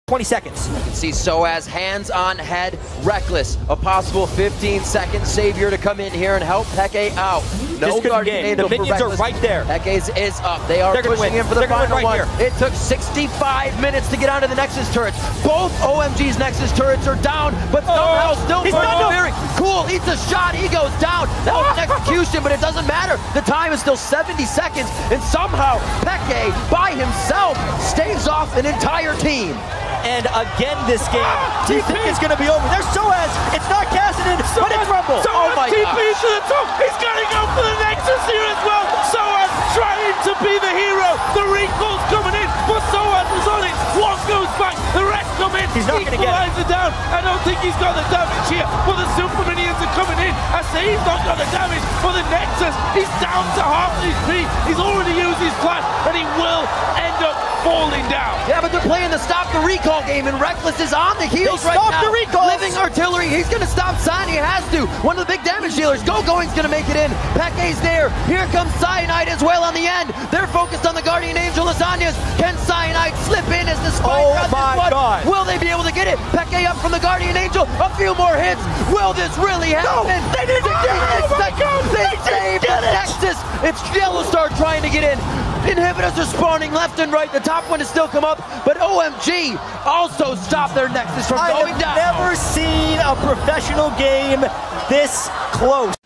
20 seconds. You can see Soaz hands on head, Rekkles, a possible 15-second savior to come in here and help Peke out. No Guardian Angel. The minions are right there. Peke's is up. They are pushing in for the final one. It took 65 minutes to get onto the Nexus turrets. Both OMG's Nexus turrets are down, but somehow still persevering. Cool, eats a shot, he goes down. That was an execution, but it doesn't matter. The time is still 70 seconds, and somehow Peke, by himself, staves off an entire team. And again this game, you think it's going to be over. There's Soaz, it's not Kassadin, but it's Rumble. Oh my god. TP to the top, he's going to go for the Nexus here as well. Soaz trying to be the hero. The recall's coming in, but Soaz is on it. One goes back, the rest come in. He's not going to get it. Down. I don't think he's got the damage here, but the Super Minions are coming in. I say he's not got the damage for the Nexus. He's down to half HP. He's already used his plan, and he will end up falling down. Yeah, but they're playing the stop the recall game, and Rekkles is on the heels right now. The recall. Living artillery, he's going to stop Sign. He has to. One of the big damage dealers. Going's going to make it in. Peke's there. Here comes Cyanide as well on the end. They're focused on the Guardian Angel Lasagnas. Can Cyanide slip in as the spider on this one? Will they be able to get it? Peke up from the Guardian Angel. A few more hits. Will this really happen? No, they didn't do it. Oh my god, they saved the Nexus. It's Yellowstar trying to get in. Inhibitors are spawning left and right. The top one has still come up, but OMG also stopped their Nexus from going down. I have never seen a professional game this close.